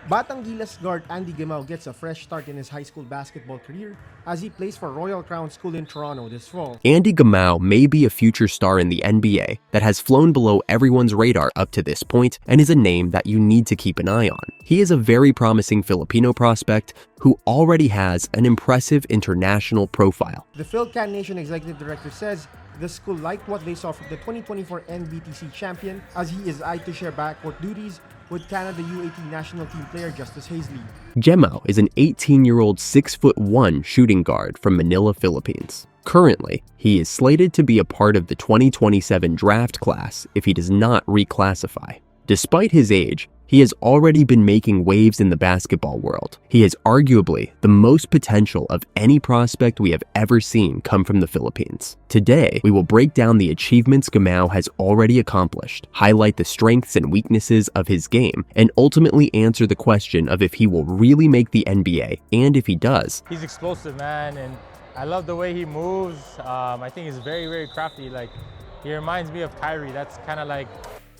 Batang Gilas guard Andy Gemao gets a fresh start in his high school basketball career as he plays for Royal Crown School in Toronto this fall. Andy Gemao may be a future star in the NBA that has flown below everyone's radar up to this point and is a name that you need to keep an eye on. He is a very promising Filipino prospect who already has an impressive international profile. The PhilCan Nation executive director says the school liked what they saw from the 2024 NBTC champion as he is eyed to share backcourt duties with Canada U18 national team player Justice Hazley. Gemao is an 18-year-old 6'1" shooting guard from Manila, Philippines. Currently, he is slated to be a part of the 2027 draft class if he does not reclassify. Despite his age, he has already been making waves in the basketball world. He is arguably the most potential of any prospect we have ever seen come from the Philippines. Today, we will break down the achievements Gemao has already accomplished, highlight the strengths and weaknesses of his game, and ultimately answer the question of if he will really make the NBA, and if he does. He's explosive, man, and I love the way he moves. I think he's very, very crafty. Like, he reminds me of Kyrie. That's kind of like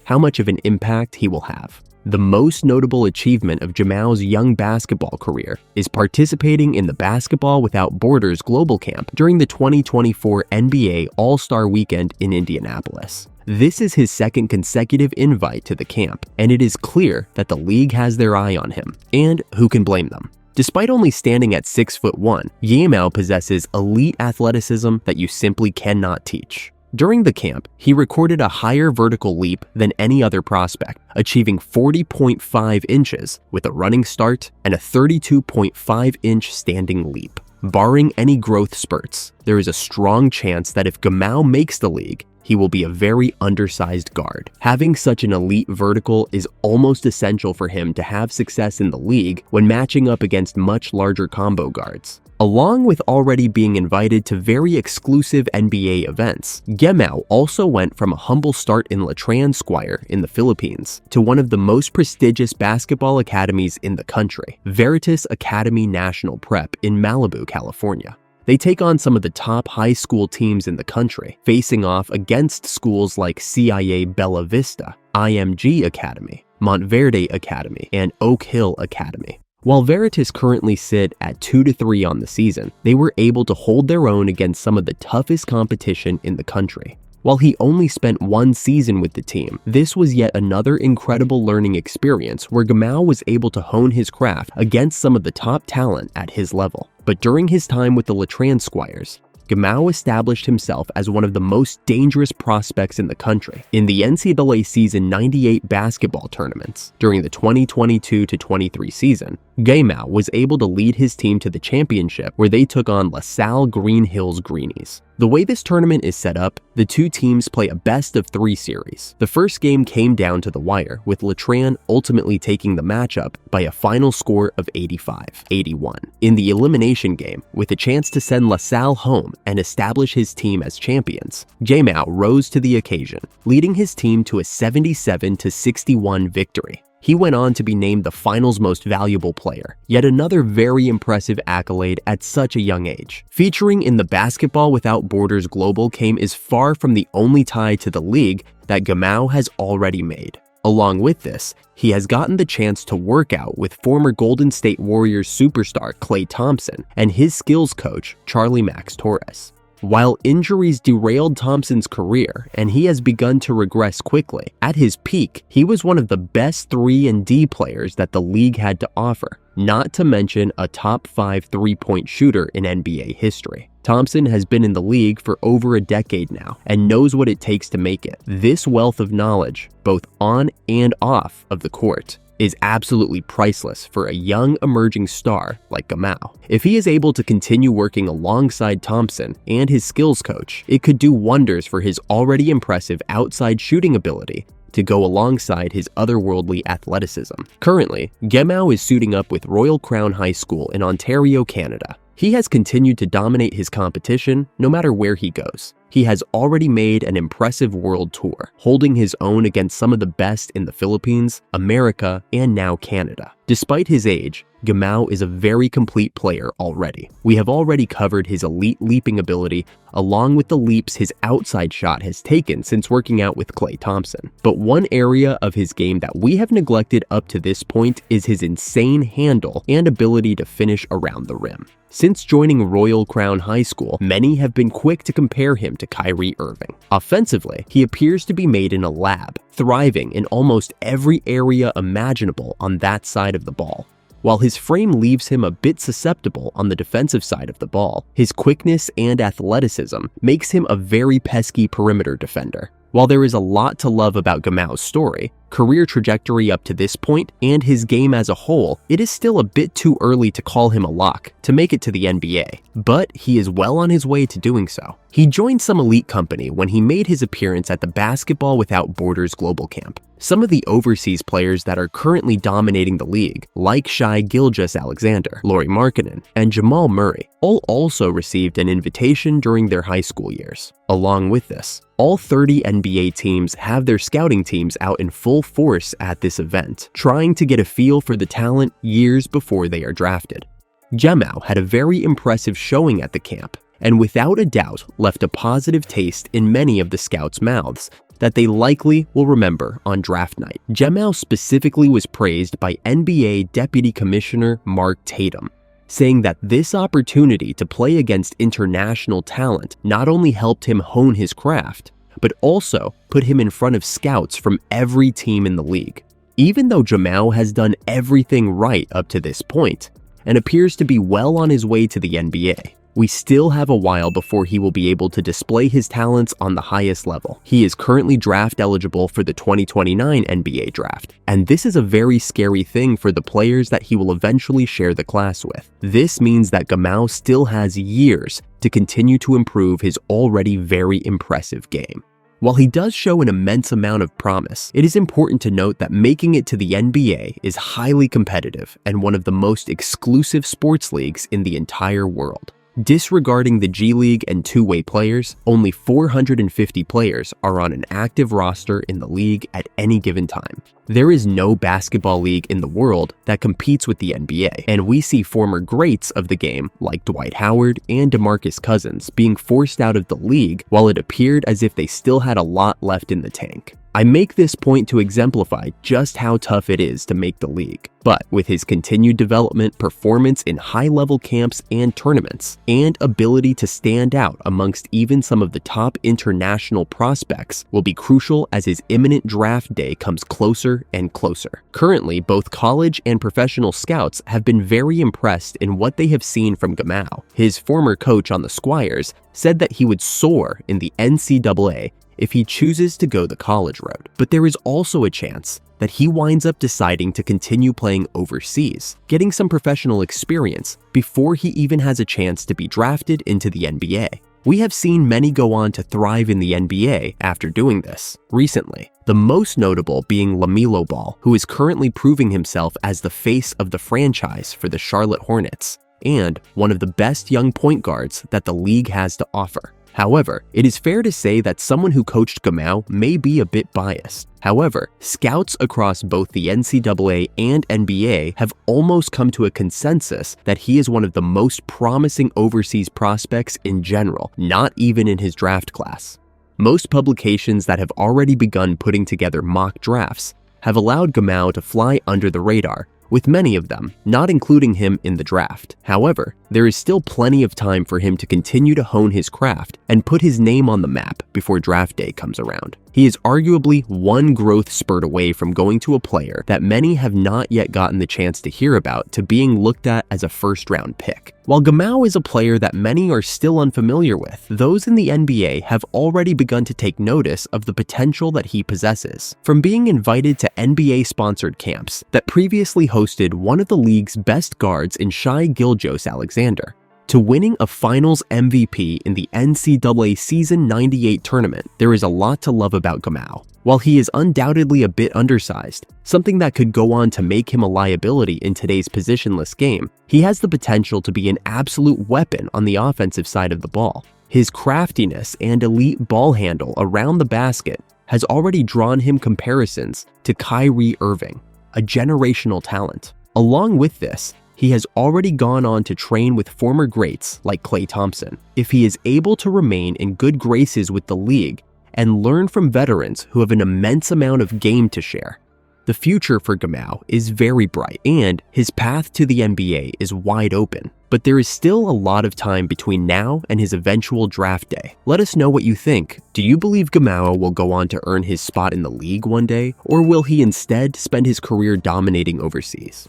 how much of an impact he will have. The most notable achievement of Gemao's young basketball career is participating in the Basketball Without Borders Global Camp during the 2024 NBA All-Star Weekend in Indianapolis. This is his second consecutive invite to the camp, and it is clear that the league has their eye on him, and who can blame them? Despite only standing at 6'1", Gemao possesses elite athleticism that you simply cannot teach. During the camp, he recorded a higher vertical leap than any other prospect, achieving 40.5 inches with a running start and a 32.5-inch standing leap. Barring any growth spurts, there is a strong chance that if Gemao makes the league, he will be a very undersized guard. Having such an elite vertical is almost essential for him to have success in the league when matching up against much larger combo guards. Along with already being invited to very exclusive NBA events, Gemao also went from a humble start in Letran Squire in the Philippines to one of the most prestigious basketball academies in the country, Veritas Academy National Prep in Malibu, California. They take on some of the top high school teams in the country, facing off against schools like CIA Bella Vista, IMG Academy, Montverde Academy, and Oak Hill Academy. While Veritas currently sit at 2-3 on the season, they were able to hold their own against some of the toughest competition in the country. While he only spent one season with the team, this was yet another incredible learning experience where Gemao was able to hone his craft against some of the top talent at his level. But during his time with the Letran Squires, Gemao established himself as one of the most dangerous prospects in the country. In the NCAA Season 98 basketball tournaments, during the 2022-23 season, Gemao was able to lead his team to the championship where they took on LaSalle Green Hills Greenies. The way this tournament is set up, the two teams play a best-of-3 series. The first game came down to the wire, with Letran ultimately taking the matchup by a final score of 85-81. In the elimination game, with a chance to send LaSalle home and establish his team as champions, Gemao rose to the occasion, leading his team to a 77-61 victory. He went on to be named the finals most valuable player, yet another very impressive accolade at such a young age. Featuring in the Basketball Without Borders Global Game is far from the only tie to the league that Gemao has already made. Along with this, he has gotten the chance to work out with former Golden State Warriors superstar Klay Thompson and his skills coach, Charlie Max Torres. While injuries derailed Thompson's career and he has begun to regress quickly, at his peak, he was one of the best 3-and-D players that the league had to offer, not to mention a top 5 three-point shooter in NBA history. Thompson has been in the league for over a decade now and knows what it takes to make it. This wealth of knowledge, both on and off of the court, is absolutely priceless for a young emerging star like Gemao. If he is able to continue working alongside Thompson and his skills coach, it could do wonders for his already impressive outside shooting ability to go alongside his otherworldly athleticism. Currently, Gemao is suiting up with Royal Crown High School in Ontario, Canada. He has continued to dominate his competition no matter where he goes. He has already made an impressive world tour, holding his own against some of the best in the Philippines, America, and now Canada. Despite his age, Gemao is a very complete player already. We have already covered his elite leaping ability, along with the leaps his outside shot has taken since working out with Klay Thompson. But one area of his game that we have neglected up to this point is his insane handle and ability to finish around the rim. Since joining Royal Crown High School, many have been quick to compare him to Kyrie Irving. Offensively, he appears to be made in a lab, thriving in almost every area imaginable on that side of the ball. While his frame leaves him a bit susceptible on the defensive side of the ball, his quickness and athleticism makes him a very pesky perimeter defender. While there is a lot to love about Gemao's story, career trajectory up to this point, and his game as a whole, it is still a bit too early to call him a lock to make it to the NBA, but he is well on his way to doing so. He joined some elite company when he made his appearance at the Basketball Without Borders Global Camp. Some of the overseas players that are currently dominating the league, like Shai Gilgeous-Alexander, Lauri Markkanen, and Jamal Murray, all also received an invitation during their high school years. Along with this, all 30 NBA teams have their scouting teams out in full force at this event, trying to get a feel for the talent years before they are drafted. Gemao had a very impressive showing at the camp, and without a doubt left a positive taste in many of the scouts' mouths that they likely will remember on draft night. Gemao specifically was praised by NBA Deputy Commissioner Mark Tatum, saying that this opportunity to play against international talent not only helped him hone his craft, but also put him in front of scouts from every team in the league. Even though Gemao has done everything right up to this point, and appears to be well on his way to the NBA, we still have a while before he will be able to display his talents on the highest level. He is currently draft eligible for the 2029 NBA draft, and this is a very scary thing for the players that he will eventually share the class with. This means that Gemao still has years to continue to improve his already very impressive game. While he does show an immense amount of promise, it is important to note that making it to the NBA is highly competitive and one of the most exclusive sports leagues in the entire world. Disregarding the G League and two-way players, only 450 players are on an active roster in the league at any given time. There is no basketball league in the world that competes with the NBA, and we see former greats of the game like Dwight Howard and DeMarcus Cousins being forced out of the league while it appeared as if they still had a lot left in the tank. I make this point to exemplify just how tough it is to make the league. But with his continued development, performance in high-level camps and tournaments, and ability to stand out amongst even some of the top international prospects will be crucial as his imminent draft day comes closer and closer. Currently, both college and professional scouts have been very impressed in what they have seen from Gemao. His former coach on the Squires said that he would soar in the NCAA if he chooses to go the college road. But there is also a chance that he winds up deciding to continue playing overseas, getting some professional experience before he even has a chance to be drafted into the NBA. We have seen many go on to thrive in the NBA after doing this recently, the most notable being LaMelo Ball, who is currently proving himself as the face of the franchise for the Charlotte Hornets, and one of the best young point guards that the league has to offer. However, it is fair to say that someone who coached Gemao may be a bit biased. However, scouts across both the NCAA and NBA have almost come to a consensus that he is one of the most promising overseas prospects in general, not even in his draft class. Most publications that have already begun putting together mock drafts have allowed Gemao to fly under the radar, with many of them not including him in the draft. However, there is still plenty of time for him to continue to hone his craft and put his name on the map before draft day comes around. He is arguably one growth spurt away from going to a player that many have not yet gotten the chance to hear about to being looked at as a first-round pick. While Gemao is a player that many are still unfamiliar with, those in the NBA have already begun to take notice of the potential that he possesses. From being invited to NBA-sponsored camps that previously hosted one of the league's best guards in Shai Gilgeous-Alexander, to winning a Finals MVP in the NCAA Season 98 tournament, there is a lot to love about Gemao. While he is undoubtedly a bit undersized, something that could go on to make him a liability in today's positionless game, he has the potential to be an absolute weapon on the offensive side of the ball. His craftiness and elite ball handle around the basket has already drawn him comparisons to Kyrie Irving, a generational talent. Along with this, he has already gone on to train with former greats like Klay Thompson. If he is able to remain in good graces with the league and learn from veterans who have an immense amount of game to share, the future for Gemao is very bright and his path to the NBA is wide open. But there is still a lot of time between now and his eventual draft day. Let us know what you think. Do you believe Gemao will go on to earn his spot in the league one day, or will he instead spend his career dominating overseas?